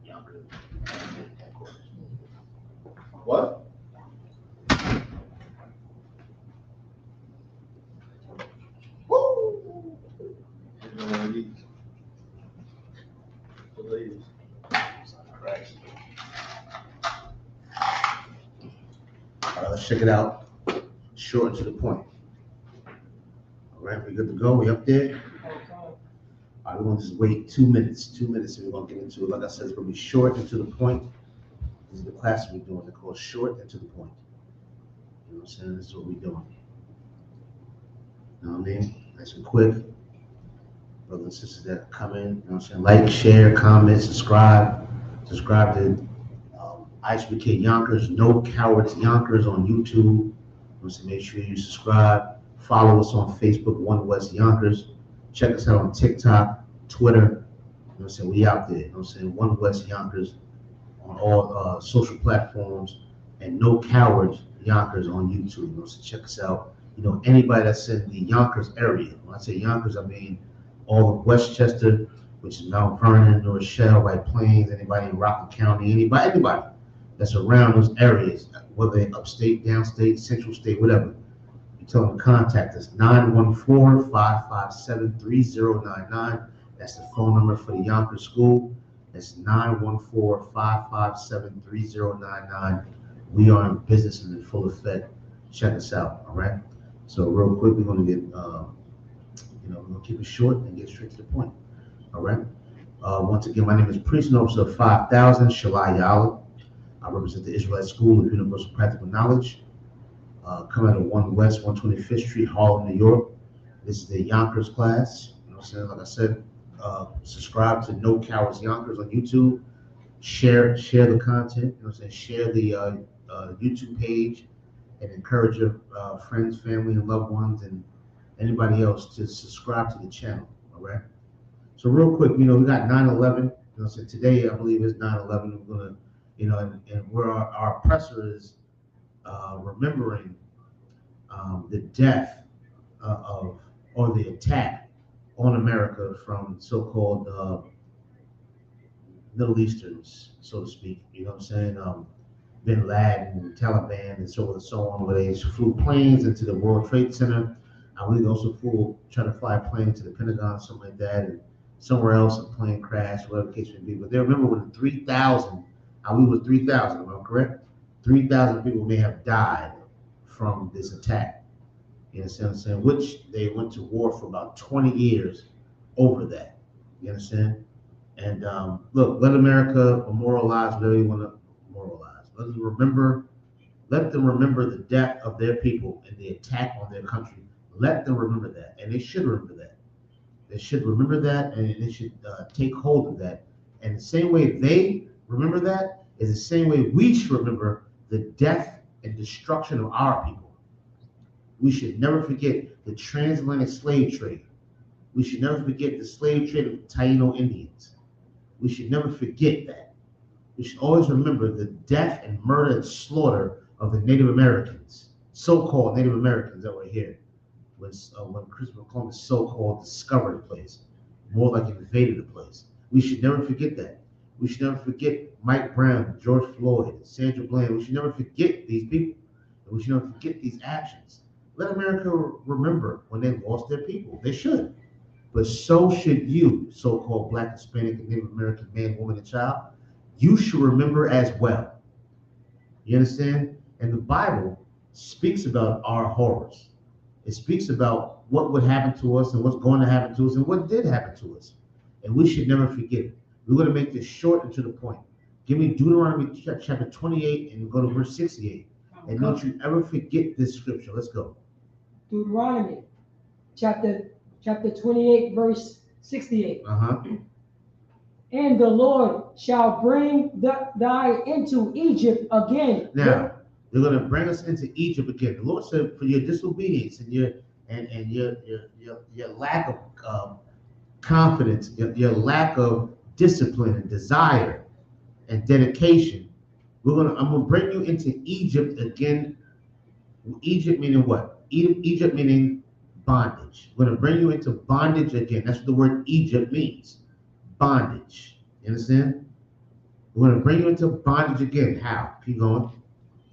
Yonkers. What? Woo! Please. All right, let's check it out. Short and to the point. All right, we good to go? We up there? All right, we're gonna just wait 2 minutes. 2 minutes, and we're gonna get into it. Like I said, it's gonna be short and to the point. This is the class we're doing. They're called short and to the point. You know what I'm saying? This is what we're doing. You know what I mean? Nice and quick. Brothers and sisters that come in, you know what I'm saying? Like, share, comment, subscribe. Subscribe to ISBK Yonkers, No Cowards Yonkers on YouTube. You know what I'm saying? Make sure you subscribe. Follow us on Facebook, One West Yonkers. Check us out on TikTok, Twitter. You know what I'm saying? We out there. You know what I'm saying? One West Yonkers on all social platforms, and No Cowards Yonkers on YouTube. You know, so check us out. You know, anybody that's in the Yonkers area. When I say Yonkers, I mean all of Westchester, which is Mount Vernon, New Rochelle, White Plains, anybody in Rockland County, anybody that's around those areas, whether they're upstate, downstate, central state, whatever. You tell them to contact us, 914-557-3099. That's the phone number for the Yonkers School. That's 914-557-3099. We are in business and in full effect. Check us out, all right? So real quick, we're gonna get, we're gonna keep it short and get straight to the point, all right? Once again, my name is Priest and Officer of 5000, Shalai Yala. I represent the Israelite School of Universal Practical Knowledge. Come out of 1 West 125th Street, Harlem, New York. This is the Yonkers class. You know what I'm saying? Like I said, subscribe to No Cowards Yonkers on YouTube. Share the content. You know what I'm saying? Share the YouTube page and encourage your friends, family, and loved ones, and anybody else to subscribe to the channel. All right. So real quick, we got 9/11. You know, so today I believe is 9/11. We're gonna, and where our oppressor is remembering the death or the attack on America from so-called Middle Easterns, so to speak. You know what I'm saying? Bin Laden and Taliban and so on and so on, where they flew planes into the World Trade Center. I believe they also trying to fly a plane to the Pentagon, something like that, and somewhere else a plane crashed, whatever the case may be. But they remember when 3,000, I believe it was 3,000, am I correct? 3,000 people may have died from this attack. You understand what I'm saying? Which they went to war for about 20 years over that. You understand? And look, let America memorialize whatever you want to memorialize. Let them remember the death of their people and the attack on their country. Let them remember that, and they should remember that. They should remember that, and they should take hold of that. And the same way they remember that is the same way we should remember the death and destruction of our people. We should never forget the transatlantic slave trade. We should never forget the slave trade of Taino Indians. We should never forget that. We should always remember the death and murder and slaughter of the Native Americans, so-called Native Americans that were here when Christopher Columbus so-called discovered the place, more like invaded the place. We should never forget that. We should never forget Mike Brown, George Floyd, Sandra Bland. We should never forget these people. And we should never forget these actions. Let America remember when they lost their people. They should. But so should you, so-called Black, Hispanic, and Native American man, woman, and child. You should remember as well. You understand? And the Bible speaks about our horrors. It speaks about what would happen to us and what's going to happen to us and what did happen to us. And we should never forget it. We're going to make this short and to the point. Give me Deuteronomy chapter 28 and go to verse 68. And don't you ever forget this scripture. Let's go. Deuteronomy chapter 28, verse 68. And the Lord shall bring thee into Egypt again. Now, they're going to bring us into Egypt again. The Lord said, for your disobedience and your lack of confidence, your lack of discipline and desire and dedication, I'm gonna bring you into Egypt again. Egypt meaning what? Egypt meaning bondage. We're gonna bring you into bondage again. That's what the word Egypt means. Bondage. You understand? We're going to bring you into bondage again. How? Keep going.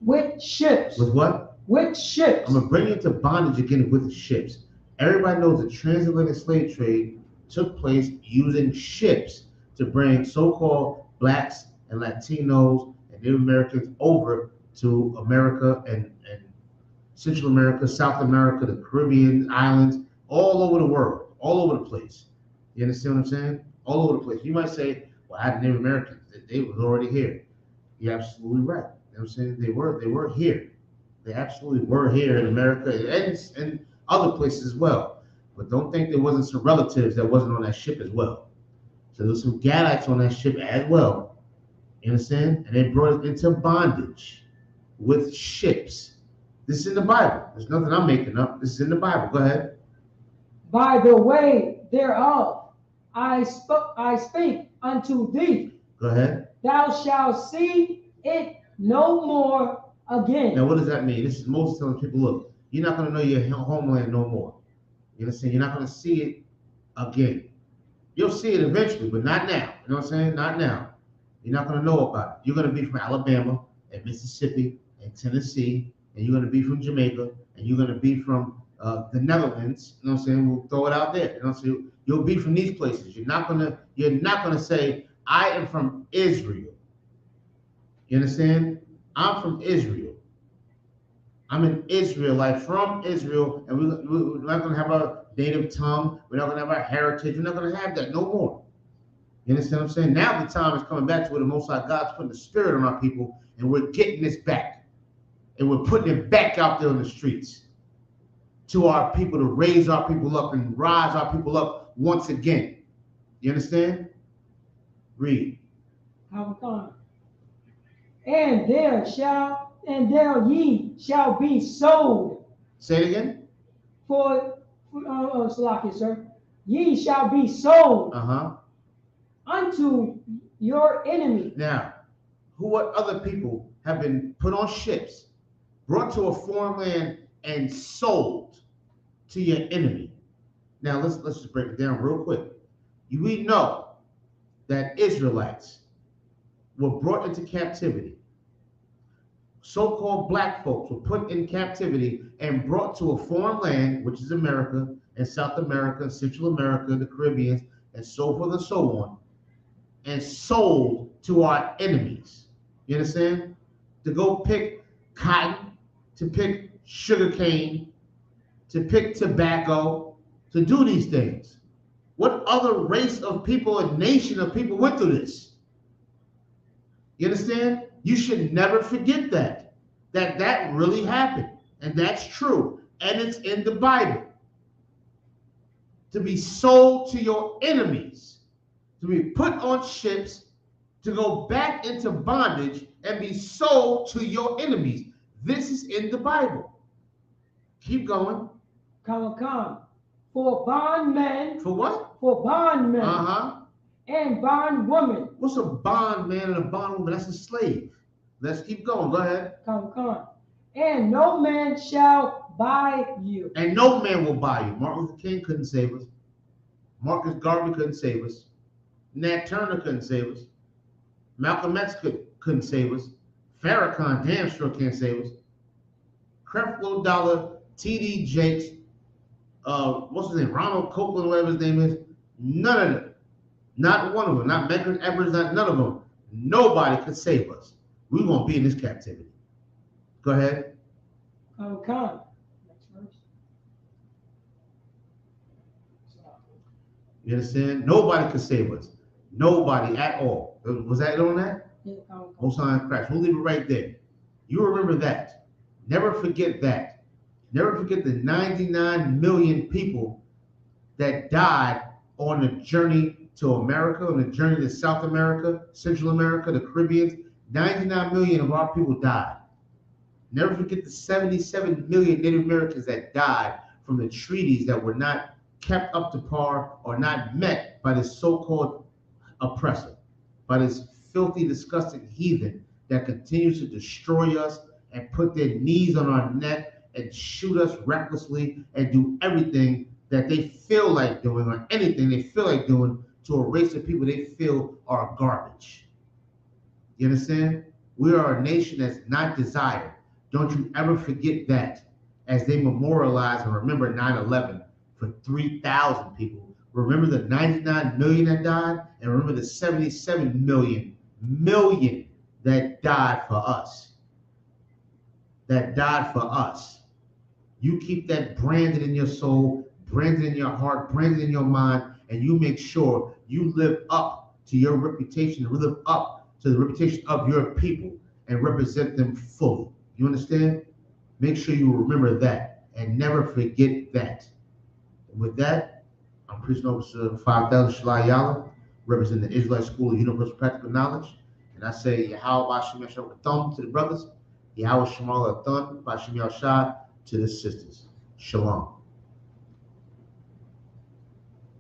With ships. With what? With ships. I'm going to bring you into bondage again with the ships. Everybody knows the transatlantic slave trade took place using ships to bring so-called blacks and Latinos and Native Americans over to America and Central America, South America, the Caribbean islands, all over the world, all over the place. You understand what I'm saying? All over the place. You might say, well, I had Native Americans. They was already here. You're absolutely right. You know what I'm saying? They were here. They absolutely were here in America and other places as well. But don't think there wasn't some relatives that wasn't on that ship as well. So there's some Gadites on that ship as well. You understand? And they brought it into bondage with ships. This is in the Bible. There's nothing I'm making up. This is in the Bible. Go ahead. By the way thereof I speak unto thee. Go ahead. Thou shalt see it no more again. Now, what does that mean? This is Moses telling people, look, you're not going to know your homeland no more. You understand? You're not going to see it again. You'll see it eventually, but not now. You know what I'm saying? Not now. You're not going to know about it. You're going to be from Alabama and Mississippi and Tennessee, and you're going to be from Jamaica, and you're going to be from the Netherlands. You know what I'm saying? We'll throw it out there. You know what I'm saying? You'll be from these places. You're not gonna say, I am from Israel. You understand? I'm from Israel. I'm an Israelite from Israel, and we're not gonna have a native tongue. We're not gonna have our heritage. We're not gonna have that no more. You understand what I'm saying? Now the time is coming back to where the Most High God's putting the spirit on our people, and we're getting this back, and we're putting it back out there in the streets to our people, to raise our people up and rise our people up once again. You understand? Read. And there ye shall be sold. Say it again. Salaki, sir. Ye shall be sold unto your enemy. Now, what other people have been put on ships, brought to a foreign land, and sold to your enemy? Now let's just break it down real quick. We know that Israelites were brought into captivity. So-called black folks were put in captivity and brought to a foreign land, which is America and South America, Central America, the Caribbean, and so forth and so on, and sold to our enemies. You understand? To go pick cotton, to pick sugarcane, to pick tobacco, to do these things. What other race of people and nation of people went through this? You understand? You should never forget that really happened. And that's true. And it's in the Bible. To be sold to your enemies, to be put on ships, to go back into bondage and be sold to your enemies. This is in the Bible. Keep going. For bondmen. For what? For bondmen. And bondwomen. What's a bondman and a bondwoman? That's a slave. Let's keep going. Go ahead. And no man shall buy you. And no man will buy you. Martin Luther King couldn't save us. Marcus Garvey couldn't save us. Nat Turner couldn't save us. Malcolm X couldn't save us. Farrakhan damn sure can't save us. Creflo Dollar, T.D. Jakes, what's his name? Ronald Copeland, whatever his name is. None of them. Not one of them. Not Medgar Evers, none of them. Nobody could save us. We won't be in this captivity. Go ahead. Next verse. You understand? Nobody could save us. Nobody at all. Was that on that? Yeah, Most High in Christ. We'll leave it right there. You remember that. Never forget that. Never forget the 99 million people that died on the journey to America, on the journey to South America, Central America, the Caribbean. 99 million of our people died. Never forget the 77 million Native Americans that died from the treaties that were not kept up to par or not met by this so-called oppressor, by this filthy, disgusting heathen that continues to destroy us and put their knees on our neck and shoot us recklessly and do everything that they feel like doing or anything they feel like doing to erase the people they feel are garbage. You understand? We are a nation that's not desired. Don't you ever forget that. As they memorialize and remember 9/11 for 3,000 people. Remember the 99 million that died, and remember the 77 million that died for us. That died for us. You keep that branded in your soul, branded in your heart, branded in your mind, and you make sure you live up to your reputation, live up to the reputation of your people, and represent them fully. You understand? Make sure you remember that and never forget that. With that, I'm Priest Officer 5000 Shalai Yala, representing the Israelite School of Universal Practical Knowledge. And I say, Yahweh Bashim Yashar Thumb to the brothers, Yahweh Shemal Thumb Bashim Yashar to the sisters. Shalom.